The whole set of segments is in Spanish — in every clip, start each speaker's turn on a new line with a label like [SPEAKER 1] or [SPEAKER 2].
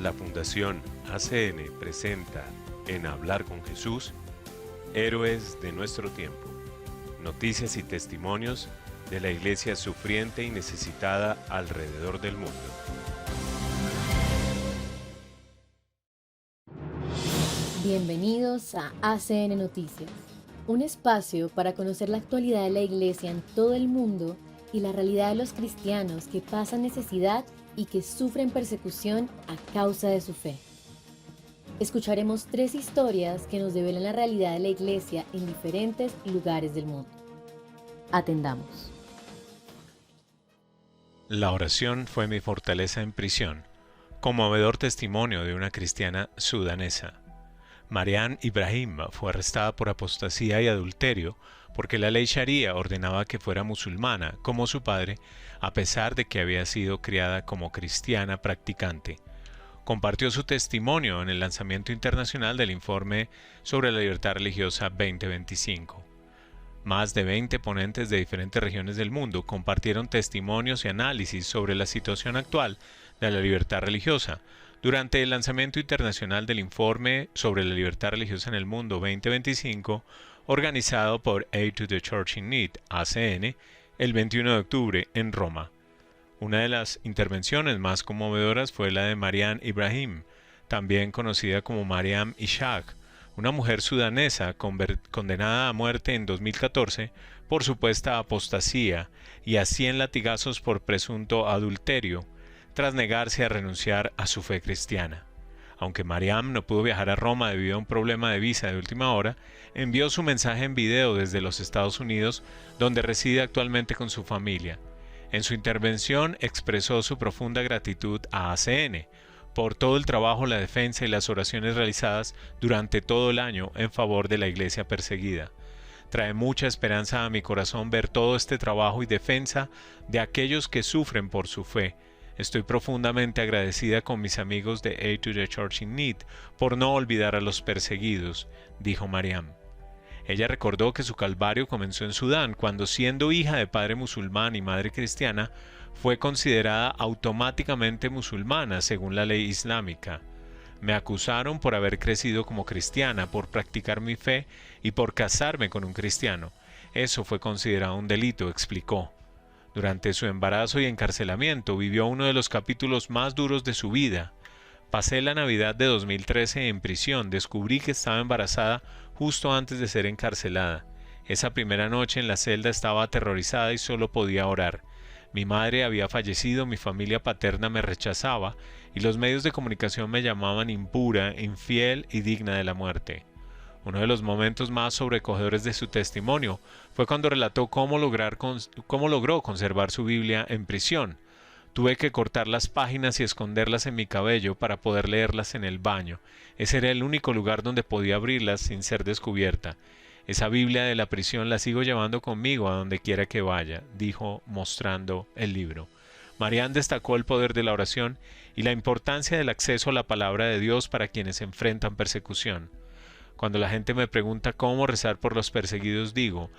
[SPEAKER 1] La Fundación ACN presenta en Hablar con Jesús, Héroes de nuestro tiempo, noticias y testimonios de la iglesia sufriente y necesitada alrededor del mundo.
[SPEAKER 2] Bienvenidos a ACN Noticias, un espacio para conocer la actualidad de la iglesia en todo el mundo y la realidad de los cristianos que pasan necesidad y que sufren persecución a causa de su fe. Escucharemos 3 historias que nos develan la realidad de la iglesia en diferentes lugares del mundo. Atendamos.
[SPEAKER 1] La oración fue mi fortaleza en prisión, conmovedor testimonio de una cristiana sudanesa. Mariam Ibrahim fue arrestada por apostasía y adulterio porque la ley Sharia ordenaba que fuera musulmana como su padre, a pesar de que había sido criada como cristiana practicante. Compartió su testimonio en el lanzamiento internacional del informe sobre la libertad religiosa 2025. Más de 20 ponentes de diferentes regiones del mundo compartieron testimonios y análisis sobre la situación actual de la libertad religiosa durante el lanzamiento internacional del informe sobre la libertad religiosa en el mundo 2025, organizado por Aid to the Church in Need, ACN, el 21 de octubre en Roma. Una de las intervenciones más conmovedoras fue la de Mariam Ibrahim, también conocida como Mariam Ishaq, una mujer sudanesa condenada a muerte en 2014 por supuesta apostasía y a 100 latigazos por presunto adulterio, tras negarse a renunciar a su fe cristiana. Aunque Mariam no pudo viajar a Roma debido a un problema de visa de última hora, envió su mensaje en video desde los Estados Unidos, donde reside actualmente con su familia. En su intervención expresó su profunda gratitud a ACN por todo el trabajo, la defensa y las oraciones realizadas durante todo el año en favor de la iglesia perseguida. Trae mucha esperanza a mi corazón ver todo este trabajo y defensa de aquellos que sufren por su fe. Estoy profundamente agradecida con mis amigos de Aid to the Church in Need por no olvidar a los perseguidos, dijo Mariam. Ella recordó que su calvario comenzó en Sudán cuando, siendo hija de padre musulmán y madre cristiana, fue considerada automáticamente musulmana según la ley islámica. Me acusaron por haber crecido como cristiana, por practicar mi fe y por casarme con un cristiano. Eso fue considerado un delito, explicó. Durante su embarazo y encarcelamiento vivió uno de los capítulos más duros de su vida. Pasé la Navidad de 2013 en prisión, descubrí que estaba embarazada justo antes de ser encarcelada. Esa primera noche en la celda estaba aterrorizada y solo podía orar. Mi madre había fallecido, mi familia paterna me rechazaba y los medios de comunicación me llamaban impura, infiel y digna de la muerte. Uno de los momentos más sobrecogedores de su testimonio fue cuando relató cómo logró conservar su Biblia en prisión. Tuve que cortar las páginas y esconderlas en mi cabello para poder leerlas en el baño. Ese era el único lugar donde podía abrirlas sin ser descubierta. Esa Biblia de la prisión la sigo llevando conmigo a donde quiera que vaya, dijo mostrando el libro. Mariam destacó el poder de la oración y la importancia del acceso a la palabra de Dios para quienes enfrentan persecución. Cuando la gente me pregunta cómo rezar por los perseguidos, digo,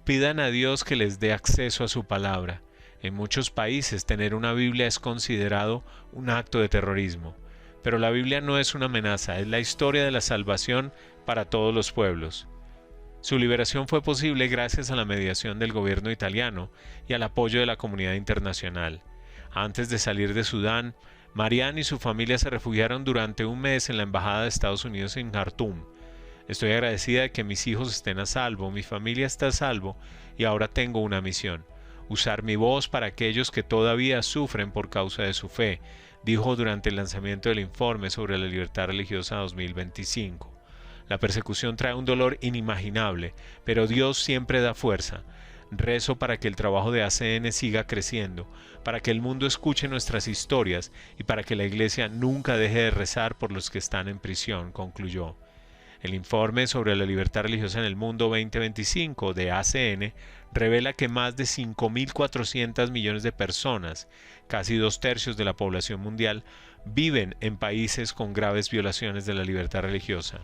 [SPEAKER 1] pidan a Dios que les dé acceso a su palabra. En muchos países tener una Biblia es considerado un acto de terrorismo. Pero la Biblia no es una amenaza, es la historia de la salvación para todos los pueblos. Su liberación fue posible gracias a la mediación del gobierno italiano y al apoyo de la comunidad internacional. Antes de salir de Sudán, Mariam y su familia se refugiaron durante un mes en la Embajada de Estados Unidos en Jartum. Estoy agradecida de que mis hijos estén a salvo, mi familia está a salvo y ahora tengo una misión: usar mi voz para aquellos que todavía sufren por causa de su fe, dijo durante el lanzamiento del informe sobre la libertad religiosa 2025. La persecución trae un dolor inimaginable, pero Dios siempre da fuerza. Rezo para que el trabajo de ACN siga creciendo, para que el mundo escuche nuestras historias y para que la Iglesia nunca deje de rezar por los que están en prisión, concluyó. El informe sobre la libertad religiosa en el mundo 2025 de ACN revela que más de 5.400 millones de personas, casi 2/3 de la población mundial, viven en países con graves violaciones de la libertad religiosa.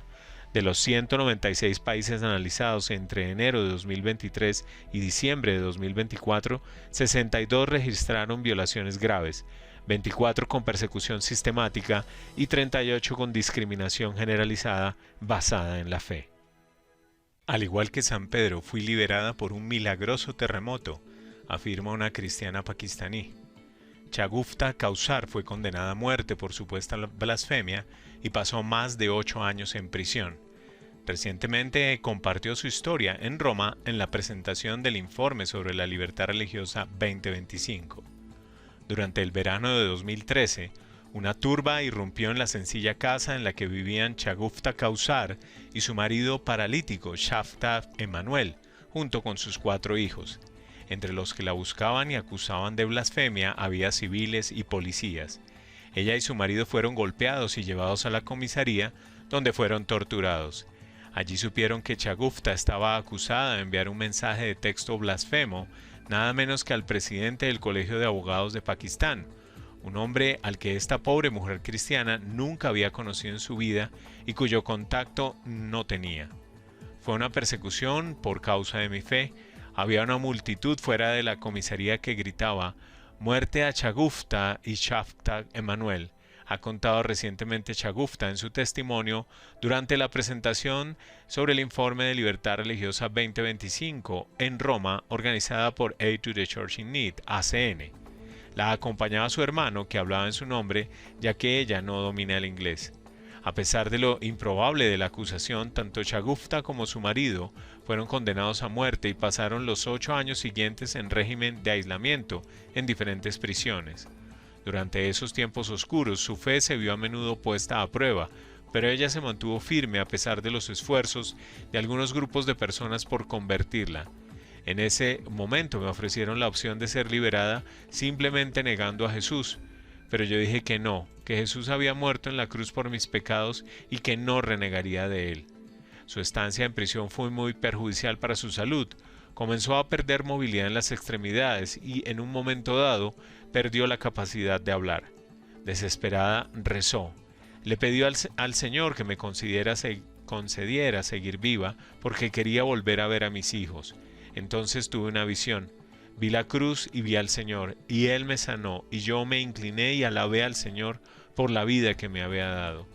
[SPEAKER 1] De los 196 países analizados entre enero de 2023 y diciembre de 2024, 62 registraron violaciones graves. 24 con persecución sistemática y 38 con discriminación generalizada basada en la fe. Al igual que San Pedro, fui liberada por un milagroso terremoto, afirma una cristiana pakistaní. Shagufta Kausar fue condenada a muerte por supuesta blasfemia y pasó más de 8 años en prisión. Recientemente compartió su historia en Roma en la presentación del informe sobre la libertad religiosa 2025. Durante el verano de 2013, una turba irrumpió en la sencilla casa en la que vivían Shagufta Kausar y su marido paralítico Shafta Emanuel, junto con sus 4 hijos. Entre los que la buscaban y acusaban de blasfemia había civiles y policías. Ella y su marido fueron golpeados y llevados a la comisaría, donde fueron torturados. Allí supieron que Shagufta estaba acusada de enviar un mensaje de texto blasfemo, nada menos que al presidente del Colegio de Abogados de Pakistán, un hombre al que esta pobre mujer cristiana nunca había conocido en su vida y cuyo contacto no tenía. Fue una persecución por causa de mi fe. Había una multitud fuera de la comisaría que gritaba «Muerte a Shagufta y Shafta Emanuel», ha contado recientemente Shagufta en su testimonio durante la presentación sobre el Informe de Libertad Religiosa 2025 en Roma, organizada por Aid to the Church in Need, ACN. La acompañaba su hermano, que hablaba en su nombre, ya que ella no domina el inglés. A pesar de lo improbable de la acusación, tanto Shagufta como su marido fueron condenados a muerte y pasaron los 8 años siguientes en régimen de aislamiento en diferentes prisiones. Durante esos tiempos oscuros, su fe se vio a menudo puesta a prueba, pero ella se mantuvo firme a pesar de los esfuerzos de algunos grupos de personas por convertirla. En ese momento me ofrecieron la opción de ser liberada simplemente negando a Jesús, pero yo dije que no, que Jesús había muerto en la cruz por mis pecados y que no renegaría de él. Su estancia en prisión fue muy perjudicial para su salud. Comenzó a perder movilidad en las extremidades y en un momento dado perdió la capacidad de hablar. Desesperada, rezó. Le pidió al Señor que me concediera seguir viva porque quería volver a ver a mis hijos. Entonces tuve una visión. Vi la cruz y vi al Señor, y Él me sanó, y yo me incliné y alabé al Señor por la vida que me había dado.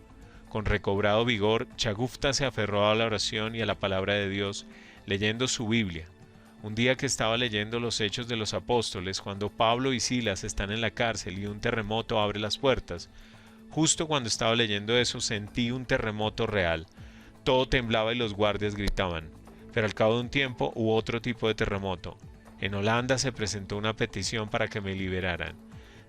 [SPEAKER 1] Con recobrado vigor, Shagufta se aferró a la oración y a la palabra de Dios, leyendo su Biblia. Un día que estaba leyendo los Hechos de los Apóstoles, cuando Pablo y Silas están en la cárcel y un terremoto abre las puertas, justo cuando estaba leyendo eso sentí un terremoto real. Todo temblaba y los guardias gritaban. Pero al cabo de un tiempo hubo otro tipo de terremoto. En Holanda se presentó una petición para que me liberaran.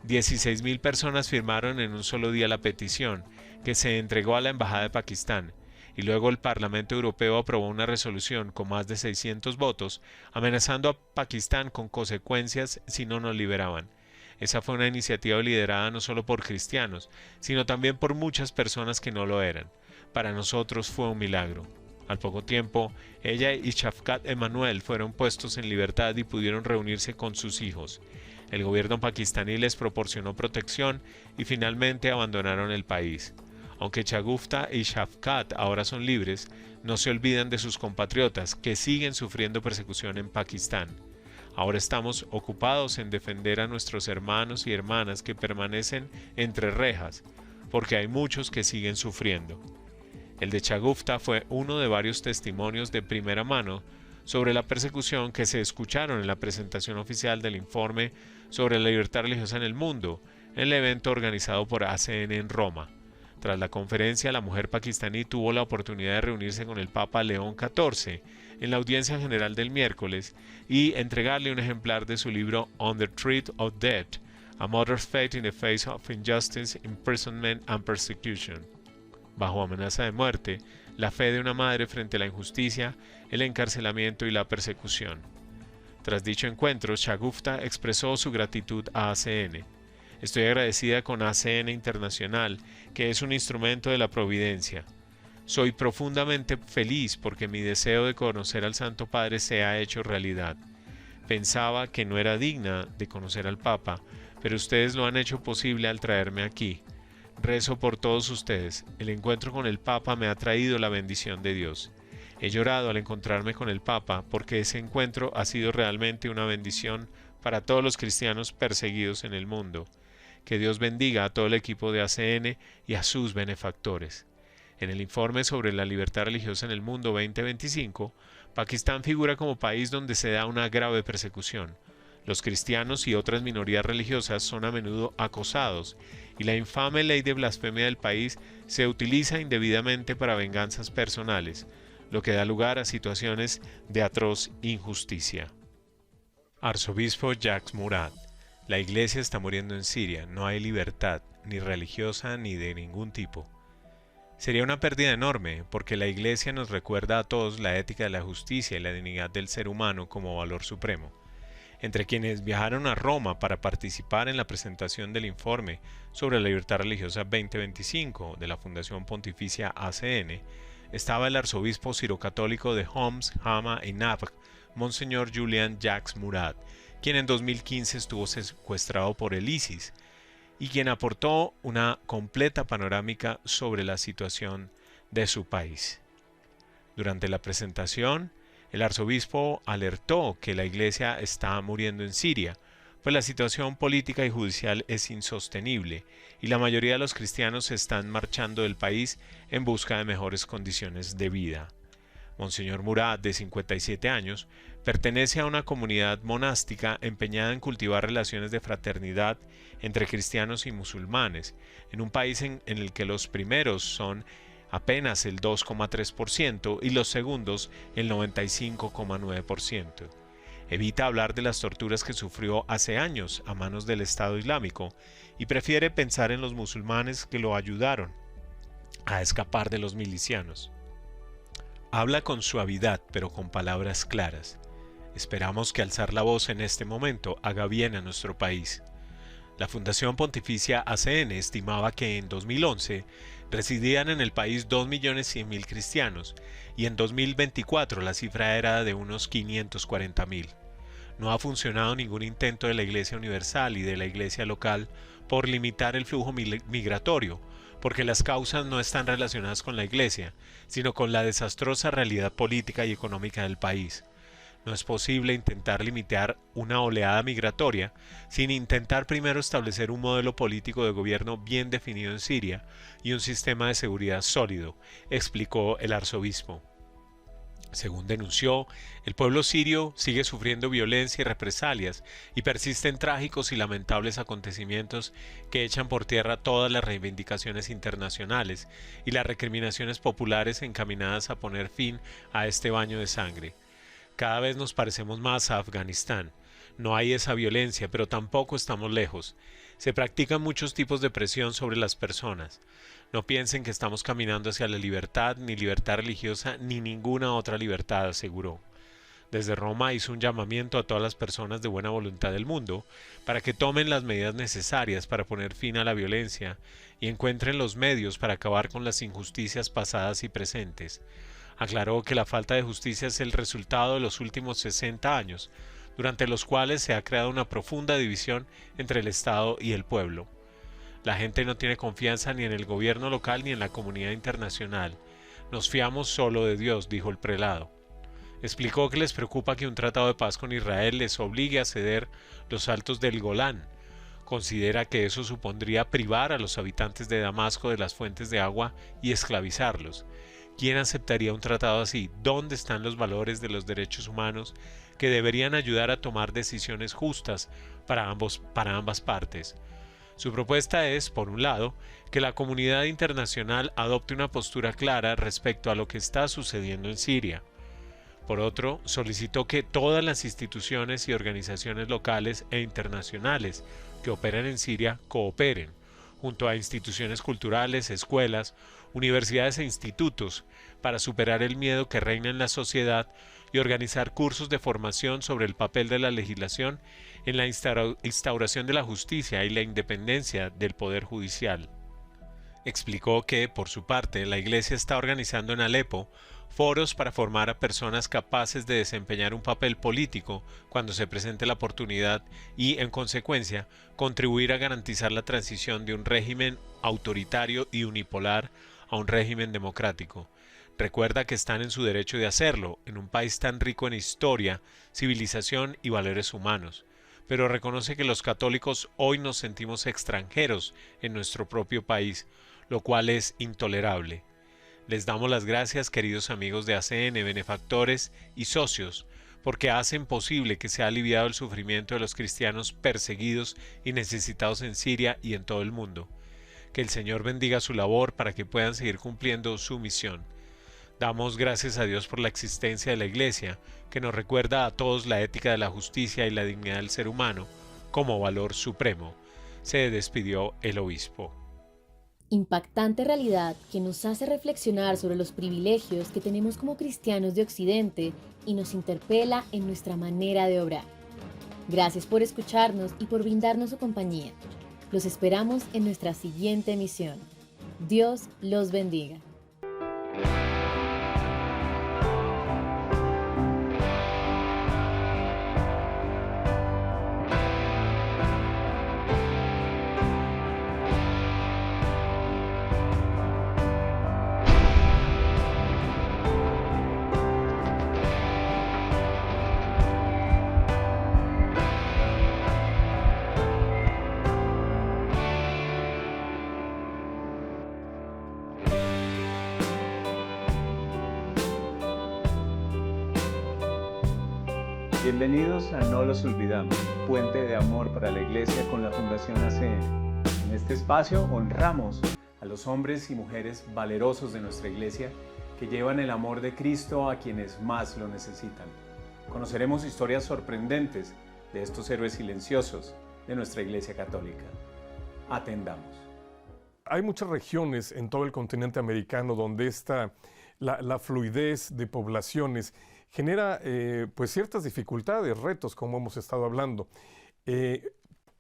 [SPEAKER 1] 16.000 personas firmaron en un solo día la petición, que se entregó a la Embajada de Pakistán, y luego el Parlamento Europeo aprobó una resolución con más de 600 votos, amenazando a Pakistán con consecuencias si no nos liberaban. Esa fue una iniciativa liderada no solo por cristianos, sino también por muchas personas que no lo eran. Para nosotros fue un milagro. Al poco tiempo, ella y Shafta Emanuel fueron puestos en libertad y pudieron reunirse con sus hijos. El gobierno pakistaní les proporcionó protección y finalmente abandonaron el país. Aunque Shagufta y Shafta ahora son libres, no se olvidan de sus compatriotas que siguen sufriendo persecución en Pakistán. Ahora estamos ocupados en defender a nuestros hermanos y hermanas que permanecen entre rejas, porque hay muchos que siguen sufriendo. El de Shagufta fue uno de varios testimonios de primera mano sobre la persecución que se escucharon en la presentación oficial del informe sobre la libertad religiosa en el mundo, en el evento organizado por ACN en Roma. Tras la conferencia, la mujer pakistaní tuvo la oportunidad de reunirse con el Papa León XIV en la audiencia general del miércoles y entregarle un ejemplar de su libro On the Threat of Death, A Mother's Faith in the Face of Injustice, Imprisonment and Persecution. Bajo amenaza de muerte, la fe de una madre frente a la injusticia, el encarcelamiento y la persecución. Tras dicho encuentro, Shagufta expresó su gratitud a ACN. Estoy agradecida con ACN Internacional, que es un instrumento de la providencia. Soy profundamente feliz porque mi deseo de conocer al Santo Padre se ha hecho realidad. Pensaba que no era digna de conocer al Papa, pero ustedes lo han hecho posible al traerme aquí. Rezo por todos ustedes. El encuentro con el Papa me ha traído la bendición de Dios. He llorado al encontrarme con el Papa porque ese encuentro ha sido realmente una bendición para todos los cristianos perseguidos en el mundo. Que Dios bendiga a todo el equipo de ACN y a sus benefactores. En el informe sobre la libertad religiosa en el mundo 2025, Pakistán figura como país donde se da una grave persecución. Los cristianos y otras minorías religiosas son a menudo acosados y la infame ley de blasfemia del país se utiliza indebidamente para venganzas personales, lo que da lugar a situaciones de atroz injusticia. Arzobispo Jacques Murad: la iglesia está muriendo en Siria, no hay libertad, ni religiosa ni de ningún tipo. Sería una pérdida enorme, porque la iglesia nos recuerda a todos la ética de la justicia y la dignidad del ser humano como valor supremo. Entre quienes viajaron a Roma para participar en la presentación del informe sobre la libertad religiosa 2025 de la Fundación Pontificia ACN, estaba el arzobispo sirocatólico de Homs, Hama y Nabg, Monseñor Julian Jacques Murad, quien en 2015 estuvo secuestrado por el ISIS, y quien aportó una completa panorámica sobre la situación de su país. Durante la presentación, el arzobispo alertó que la iglesia está muriendo en Siria, pues la situación política y judicial es insostenible y la mayoría de los cristianos están marchando del país en busca de mejores condiciones de vida. Monseñor Murad, de 57 años, pertenece a una comunidad monástica empeñada en cultivar relaciones de fraternidad entre cristianos y musulmanes, en un país en el que los primeros son apenas el 2,3% y los segundos el 95,9%. Evita hablar de las torturas que sufrió hace años a manos del Estado Islámico y prefiere pensar en los musulmanes que lo ayudaron a escapar de los milicianos. Habla con suavidad, pero con palabras claras. Esperamos que alzar la voz en este momento haga bien a nuestro país. La Fundación Pontificia ACN estimaba que en 2011 residían en el país 2.100.000 cristianos y en 2024 la cifra era de unos 540.000. No ha funcionado ningún intento de la Iglesia Universal y de la Iglesia local por limitar el flujo migratorio, porque las causas no están relacionadas con la Iglesia, sino con la desastrosa realidad política y económica del país. No es posible intentar limitar una oleada migratoria sin intentar primero establecer un modelo político de gobierno bien definido en Siria y un sistema de seguridad sólido, explicó el arzobispo. Según denunció, el pueblo sirio sigue sufriendo violencia y represalias y persisten trágicos y lamentables acontecimientos que echan por tierra todas las reivindicaciones internacionales y las recriminaciones populares encaminadas a poner fin a este baño de sangre. Cada vez nos parecemos más a Afganistán. No hay esa violencia, pero tampoco estamos lejos. Se practican muchos tipos de presión sobre las personas. No piensen que estamos caminando hacia la libertad, ni libertad religiosa, ni ninguna otra libertad, aseguró. Desde Roma hizo un llamamiento a todas las personas de buena voluntad del mundo para que tomen las medidas necesarias para poner fin a la violencia y encuentren los medios para acabar con las injusticias pasadas y presentes. Aclaró que la falta de justicia es el resultado de los últimos 60 años, durante los cuales se ha creado una profunda división entre el Estado y el pueblo. La gente no tiene confianza ni en el gobierno local ni en la comunidad internacional. Nos fiamos solo de Dios, dijo el prelado. Explicó que les preocupa que un tratado de paz con Israel les obligue a ceder los altos del Golán. Considera que eso supondría privar a los habitantes de Damasco de las fuentes de agua y esclavizarlos. ¿Quién aceptaría un tratado así? ¿Dónde están los valores de los derechos humanos que deberían ayudar a tomar decisiones justas para ambas partes? Su propuesta es, por un lado, que la comunidad internacional adopte una postura clara respecto a lo que está sucediendo en Siria. Por otro, solicitó que todas las instituciones y organizaciones locales e internacionales que operan en Siria cooperen, junto a instituciones culturales, escuelas, universidades e institutos, para superar el miedo que reina en la sociedad y organizar cursos de formación sobre el papel de la legislación en la instauración de la justicia y la independencia del Poder Judicial. Explicó que, por su parte, la Iglesia está organizando en Alepo foros para formar a personas capaces de desempeñar un papel político cuando se presente la oportunidad y, en consecuencia, contribuir a garantizar la transición de un régimen autoritario y unipolar a un régimen democrático. Recuerda que están en su derecho de hacerlo, en un país tan rico en historia, civilización y valores humanos. pero reconoce que los católicos hoy nos sentimos extranjeros en nuestro propio país, lo cual es intolerable. Les damos las gracias, queridos amigos de ACN, benefactores y socios, porque hacen posible que sea aliviado el sufrimiento de los cristianos perseguidos y necesitados en Siria y en todo el mundo. Que el Señor bendiga su labor para que puedan seguir cumpliendo su misión. Damos gracias a Dios por la existencia de la Iglesia, que nos recuerda a todos la ética de la justicia y la dignidad del ser humano como valor supremo. Se despidió el obispo.
[SPEAKER 2] Impactante realidad que nos hace reflexionar sobre los privilegios que tenemos como cristianos de Occidente y nos interpela en nuestra manera de obrar. Gracias por escucharnos y por brindarnos su compañía. Los esperamos en nuestra siguiente emisión. Dios los bendiga.
[SPEAKER 3] Bienvenidos a No los olvidamos, puente de amor para la Iglesia con la Fundación ACN. En este espacio honramos a los hombres y mujeres valerosos de nuestra Iglesia que llevan el amor de Cristo a quienes más lo necesitan. Conoceremos historias sorprendentes de estos héroes silenciosos de nuestra Iglesia Católica. Atendamos.
[SPEAKER 4] Hay muchas regiones en todo el continente americano donde la fluidez de poblaciones genera pues ciertas dificultades, retos, como hemos estado hablando.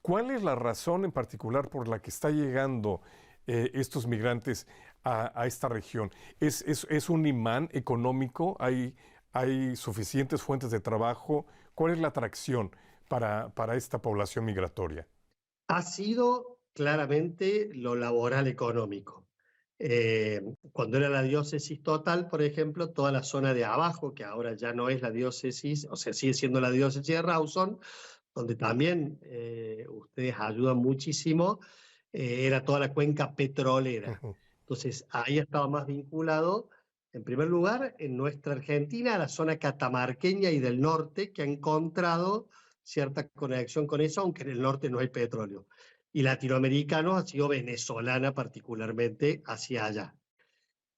[SPEAKER 4] ¿Cuál es la razón en particular por la que está llegando estos migrantes a esta región? ¿Es un imán económico? ¿Hay suficientes fuentes de trabajo? ¿Cuál es la atracción para esta población migratoria?
[SPEAKER 5] Ha sido claramente lo laboral económico. Cuando era la diócesis total, por ejemplo, toda la zona de abajo, que ahora ya no es la diócesis, o sea, sigue siendo la diócesis de Rawson, donde también ustedes ayudan muchísimo, era toda la cuenca petrolera. Entonces, ahí estaba más vinculado, en primer lugar, en nuestra Argentina, a la zona catamarqueña y del norte, que ha encontrado cierta conexión con eso, aunque en el norte no hay petróleo. Y latinoamericanos ha sido venezolana particularmente hacia allá.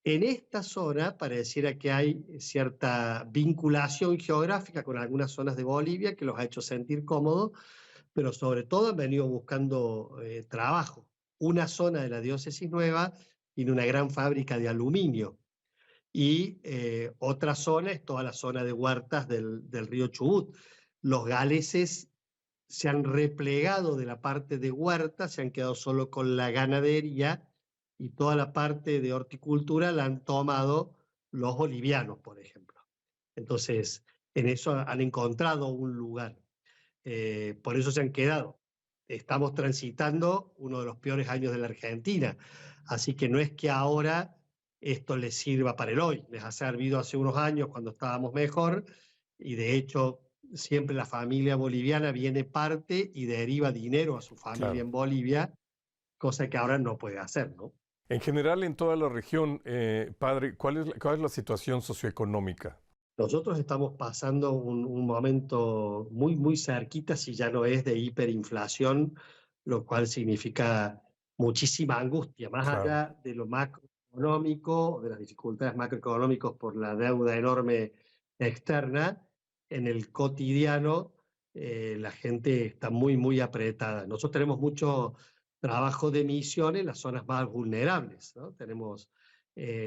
[SPEAKER 5] En esta zona pareciera que hay cierta vinculación geográfica con algunas zonas de Bolivia que los ha hecho sentir cómodos, pero sobre todo han venido buscando trabajo. Una zona de la diócesis nueva tiene una gran fábrica de aluminio y otra zona es toda la zona de huertas del río Chubut. Los galeses se han replegado de la parte de huerta, se han quedado solo con la ganadería y toda la parte de horticultura la han tomado los bolivianos, por ejemplo. Entonces, en eso han encontrado un lugar. Por eso se han quedado. Estamos transitando uno de los peores años de la Argentina, así que no es que ahora esto les sirva para el hoy, les ha servido hace unos años cuando estábamos mejor y de hecho siempre la familia boliviana viene parte y deriva dinero a su familia
[SPEAKER 4] Claro.
[SPEAKER 5] en Bolivia, cosa que ahora no puede hacer, ¿no?
[SPEAKER 4] En general, en toda la región, padre, ¿cuál es la situación socioeconómica?
[SPEAKER 5] Nosotros estamos pasando un momento muy, muy cerquita, si ya no es de hiperinflación, lo cual significa muchísima angustia, más
[SPEAKER 4] Claro.
[SPEAKER 5] allá de lo macroeconómico, de las dificultades macroeconómicas por la deuda enorme externa, en el cotidiano la gente está muy, muy apretada. Nosotros tenemos mucho trabajo de misión en las zonas más vulnerables, ¿no? Tenemos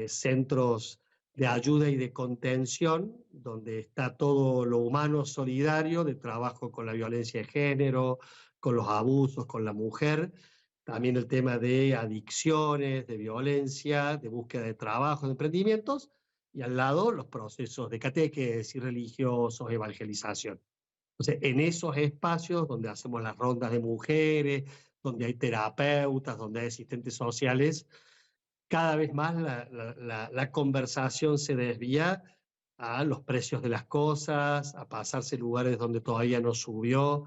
[SPEAKER 5] centros de ayuda y de contención, donde está todo lo humano solidario, de trabajo con la violencia de género, con los abusos, con la mujer, también el tema de adicciones, de violencia, de búsqueda de trabajo, de emprendimientos, y al lado los procesos de catequesis religiosos, evangelización. Entonces, en esos espacios donde hacemos las rondas de mujeres, donde hay terapeutas, donde hay asistentes sociales, cada vez más la conversación se desvía a los precios de las cosas, a pasarse lugares donde todavía no subió.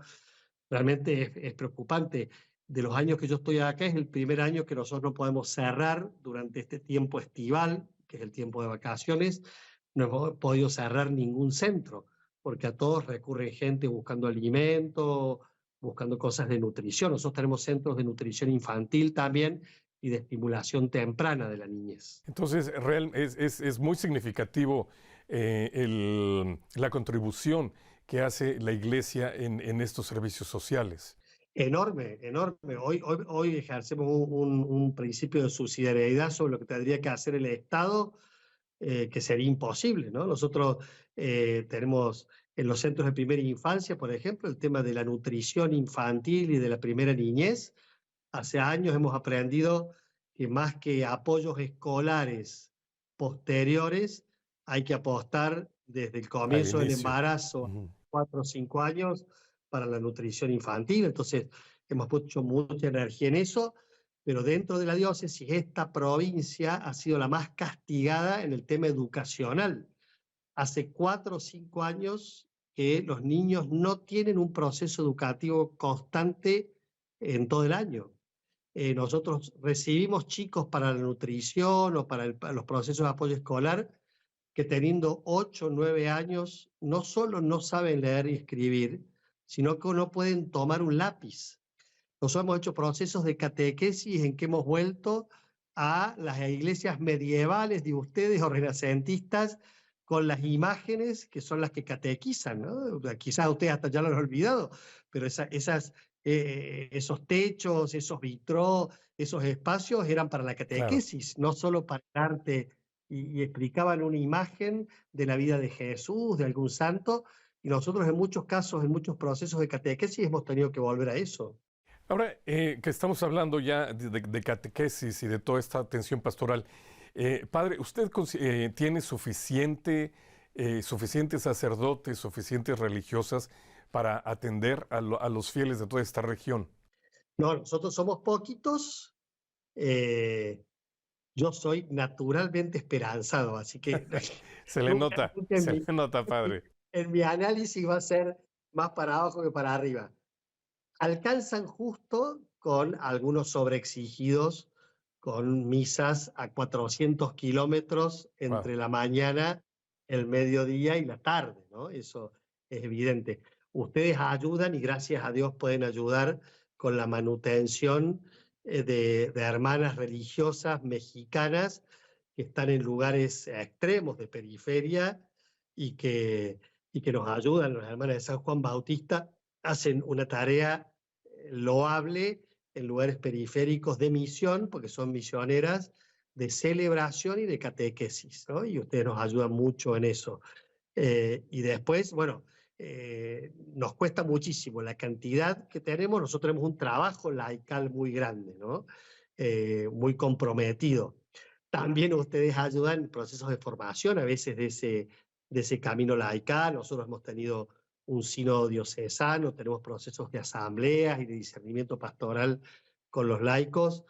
[SPEAKER 5] realmente es preocupante. De los años que yo estoy acá, es el primer año que nosotros no podemos cerrar durante este tiempo estival, que es el tiempo de vacaciones, no hemos podido cerrar ningún centro, porque a todos recurre gente buscando alimento, buscando cosas de nutrición. Nosotros tenemos centros de nutrición infantil también y de estimulación temprana de la niñez.
[SPEAKER 4] Entonces, es muy significativo la contribución que hace la Iglesia en estos servicios sociales.
[SPEAKER 5] Enorme, enorme. Hoy ejercemos un principio de subsidiariedad sobre lo que tendría que hacer el Estado, que sería imposible, ¿no? Nosotros tenemos en los centros de primera infancia, por ejemplo, el tema de la nutrición infantil y de la primera niñez. Hace años hemos aprendido que más que apoyos escolares posteriores, hay que apostar desde el
[SPEAKER 4] Al
[SPEAKER 5] comienzo del
[SPEAKER 4] inicio.
[SPEAKER 5] embarazo,
[SPEAKER 4] Ujú.
[SPEAKER 5] 4 o 5 años, para la nutrición infantil. Entonces, hemos puesto mucha energía en eso, pero dentro de la diócesis, esta provincia ha sido la más castigada en el tema educacional. Hace 4 o 5 años que los niños no tienen un proceso educativo constante en todo el año. Nosotros recibimos chicos para la nutrición o para los procesos de apoyo escolar que teniendo 8 o 9 años no solo no saben leer y escribir, sino que no pueden tomar un lápiz. Nosotros hemos hecho procesos de catequesis en que hemos vuelto a las iglesias medievales de ustedes o renacentistas con las imágenes que son las que catequizan, ¿no? Quizás ustedes hasta ya lo han olvidado, pero esos techos, esos vitrós, esos espacios eran para la
[SPEAKER 4] Claro.
[SPEAKER 5] catequesis, no solo para el arte, y explicaban una imagen de la vida de Jesús, de algún santo, y nosotros en muchos casos, en muchos procesos de catequesis hemos tenido que volver a eso.
[SPEAKER 4] Ahora que estamos hablando ya de catequesis y de toda esta atención pastoral, padre, ¿usted tiene suficientes sacerdotes, suficientes religiosas para atender a los fieles de toda esta región?
[SPEAKER 5] No, nosotros somos poquitos. Yo soy naturalmente esperanzado, así que nunca
[SPEAKER 4] Se le nota, padre.
[SPEAKER 5] en mi análisis va a ser más para abajo que para arriba. Alcanzan justo con algunos sobreexigidos, con misas a 400 kilómetros
[SPEAKER 4] Wow.
[SPEAKER 5] entre la mañana, el mediodía y la tarde, ¿no? Eso es evidente. Ustedes ayudan y gracias a Dios pueden ayudar con la manutención de hermanas religiosas mexicanas que están en lugares extremos de periferia y que nos ayudan. Las hermanas de San Juan Bautista hacen una tarea loable en lugares periféricos de misión, porque son misioneras de celebración y de catequesis, ¿no? Y ustedes nos ayudan mucho en eso. Y después, bueno, nos cuesta muchísimo la cantidad que tenemos. Nosotros tenemos un trabajo laical muy grande, ¿no? Muy comprometido. También ustedes ayudan en procesos de formación, a veces de ese camino laical. Nosotros hemos tenido un sínodo diocesano, tenemos procesos de asambleas y de discernimiento pastoral con los laicos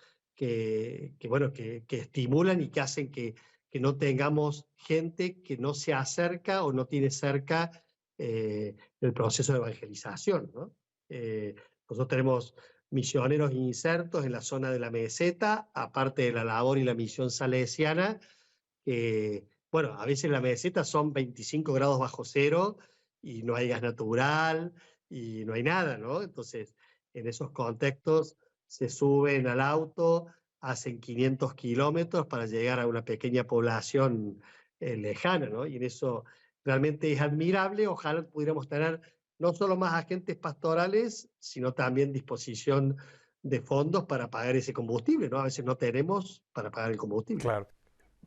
[SPEAKER 5] bueno, que estimulan y que hacen que no tengamos gente que no se acerca o no tiene cerca el proceso de evangelización, ¿no? Nosotros tenemos misioneros insertos en la zona de la meseta, aparte de la labor y la misión salesiana, bueno, a veces la meseta son 25 grados bajo cero y no hay gas natural y no hay nada, ¿no? Entonces, en esos contextos se suben al auto, hacen 500 kilómetros para llegar a una pequeña población lejana, ¿no? Y en eso realmente es admirable. Ojalá pudiéramos tener no solo más agentes pastorales, sino también disposición de fondos para pagar ese combustible, ¿no? A veces no tenemos para pagar el combustible.
[SPEAKER 4] Claro.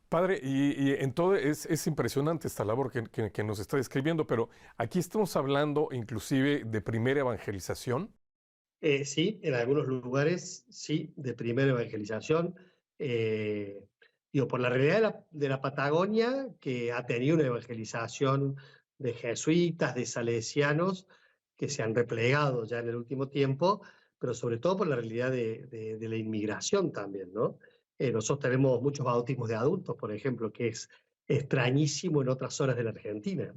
[SPEAKER 4] Padre, y en todo es impresionante esta labor que nos está describiendo, pero aquí estamos hablando inclusive de primera evangelización.
[SPEAKER 5] Sí, en algunos lugares sí, de primera evangelización. Digo, por la realidad de la Patagonia, que ha tenido una evangelización de jesuitas, de salesianos, que se han replegado ya en el último tiempo, pero sobre todo por la realidad de la inmigración también, ¿no? Nosotros tenemos muchos bautismos de adultos, por ejemplo, que es extrañísimo en otras zonas de la Argentina.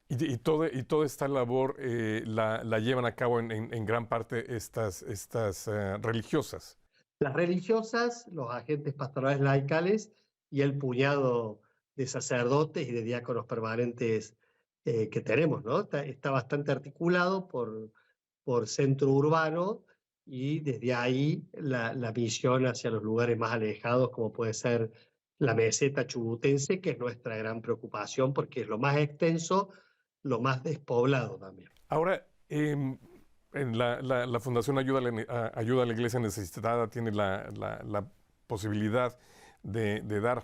[SPEAKER 4] Y toda esta labor la llevan a cabo en gran parte estas religiosas.
[SPEAKER 5] Las religiosas, los agentes pastorales laicales y el puñado de sacerdotes y de diáconos permanentes que tenemos, ¿no? Está bastante articulado por centro urbano y desde ahí la misión hacia los lugares más alejados, como puede ser la meseta chubutense, que es nuestra gran preocupación porque es lo más extenso, lo más despoblado también.
[SPEAKER 4] Ahora, en la Fundación Ayuda a la Iglesia Necesitada tiene la posibilidad de dar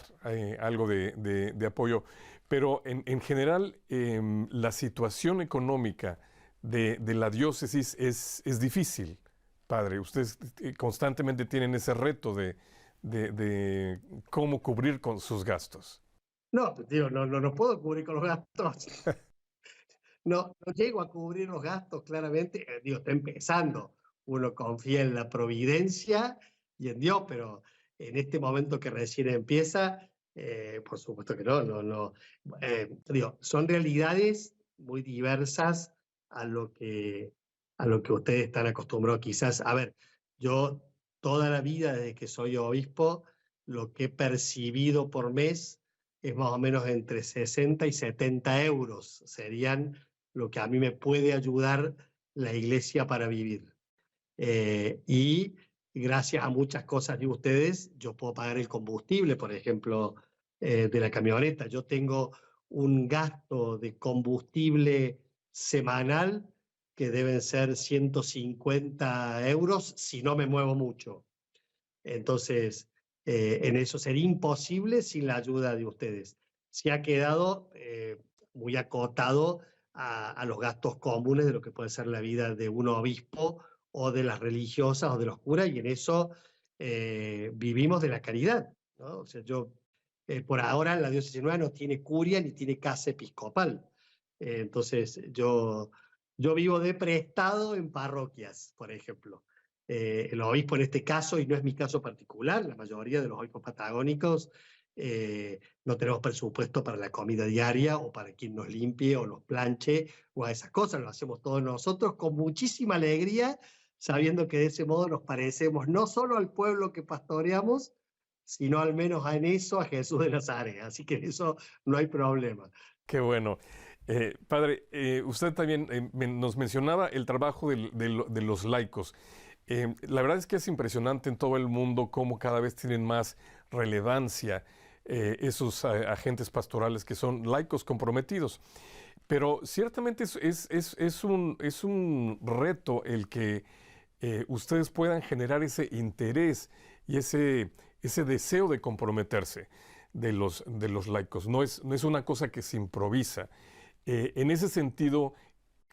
[SPEAKER 4] algo de apoyo, pero en general la situación económica de la diócesis es difícil, padre. Ustedes constantemente tienen ese reto de cómo cubrir con sus gastos.
[SPEAKER 5] No, digo, no puedo cubrir con los gastos. No llego a cubrir los gastos, claramente. Digo, está empezando. Uno confía en la providencia y en Dios, pero en este momento que recién empieza, por supuesto que no. Digo, son realidades muy diversas a lo que ustedes están acostumbrados. Quizás, a ver, yo toda la vida, desde que soy obispo, lo que he percibido por mes es más o menos entre 60 y 70 euros. Serían lo que a mí me puede ayudar la iglesia para vivir. Y gracias a muchas cosas de ustedes, yo puedo pagar el combustible, por ejemplo, de la camioneta. Yo tengo un gasto de combustible semanal que deben ser 150 euros si no me muevo mucho. Entonces, en eso sería imposible sin la ayuda de ustedes. Se ha quedado muy acotado a los gastos comunes de lo que puede ser la vida de un obispo o de las religiosas o de los curas, y en eso vivimos de la caridad, ¿no? O sea, por ahora la diócesis nueva no tiene curia ni tiene casa episcopal. Entonces, yo vivo de prestado en parroquias, por ejemplo. El obispo en este caso, y no es mi caso particular, la mayoría de los obispos patagónicos no tenemos presupuesto para la comida diaria o para quien nos limpie o nos planche o a esas cosas, lo hacemos todos nosotros con muchísima alegría, sabiendo que de ese modo nos parecemos no solo al pueblo que pastoreamos, sino al menos en eso a Jesús de Nazaret, así que en eso no hay problema.
[SPEAKER 4] Qué bueno. Padre, usted también nos mencionaba el trabajo de los laicos. La verdad es que es impresionante en todo el mundo cómo cada vez tienen más relevancia esos agentes pastorales que son laicos comprometidos. Pero ciertamente es un reto el que ustedes puedan generar ese interés y ese deseo de comprometerse de los laicos. No es una cosa que se improvisa. En ese sentido,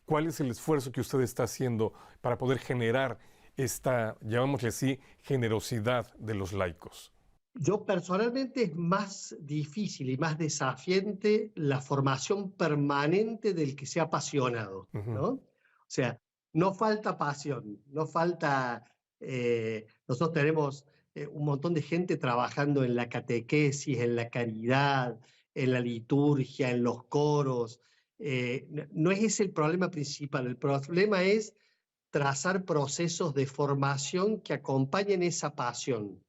[SPEAKER 4] ¿cuál es el esfuerzo que usted está haciendo para poder generar esta, llamémosle así, generosidad de los laicos?
[SPEAKER 5] Yo personalmente es más difícil y más desafiante la formación permanente del que sea apasionado, ¿no? O sea, no falta pasión, no falta... nosotros tenemos un montón de gente trabajando en la catequesis, en la caridad, en la liturgia, en los coros. No es ese el problema principal, el problema es trazar procesos de formación que acompañen esa pasión.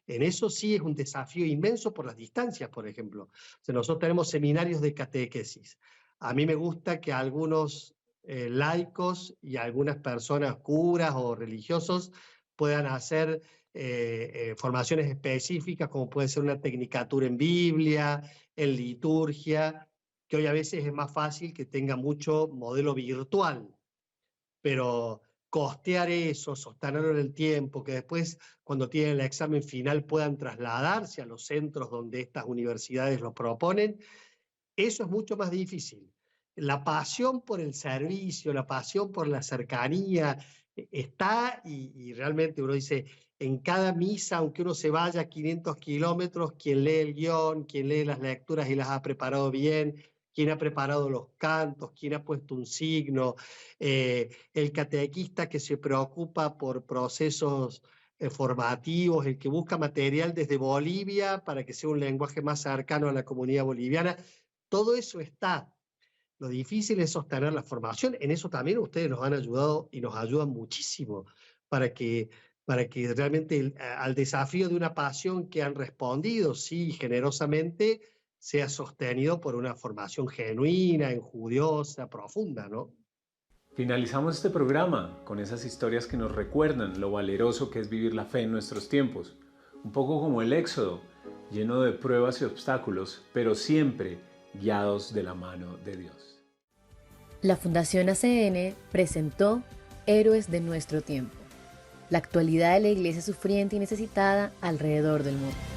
[SPEAKER 5] En eso sí es un desafío inmenso por las distancias, por ejemplo. O sea, nosotros tenemos seminarios de catequesis. A mí me gusta que algunos laicos y algunas personas, curas o religiosos, puedan hacer formaciones específicas, como puede ser una tecnicatura en Biblia, en liturgia, que hoy a veces es más fácil que tenga mucho modelo virtual. Pero costear eso, sostenerlo en el tiempo, que después cuando tienen el examen final puedan trasladarse a los centros donde estas universidades lo proponen, eso es mucho más difícil. La pasión por el servicio, la pasión por la cercanía está y realmente uno dice, en cada misa, aunque uno se vaya a 500 kilómetros, quien lee el guión, quien lee las lecturas y las ha preparado bien, quién ha preparado los cantos, quién ha puesto un signo, el catequista que se preocupa por procesos formativos, el que busca material desde Bolivia para que sea un lenguaje más cercano a la comunidad boliviana, todo eso está. Lo difícil es sostener la formación. En eso también ustedes nos han ayudado y nos ayudan muchísimo para que, para que realmente al desafío de una pasión que han respondido, sí, generosamente, sea sostenido por una formación genuina, enjudiosa, profunda, ¿no?
[SPEAKER 3] Finalizamos este programa con esas historias que nos recuerdan lo valeroso que es vivir la fe en nuestros tiempos, un poco como el Éxodo, lleno de pruebas y obstáculos, pero siempre guiados de la mano de Dios.
[SPEAKER 2] La Fundación ACN presentó Héroes de nuestro tiempo, la actualidad de la iglesia sufriente y necesitada alrededor del mundo.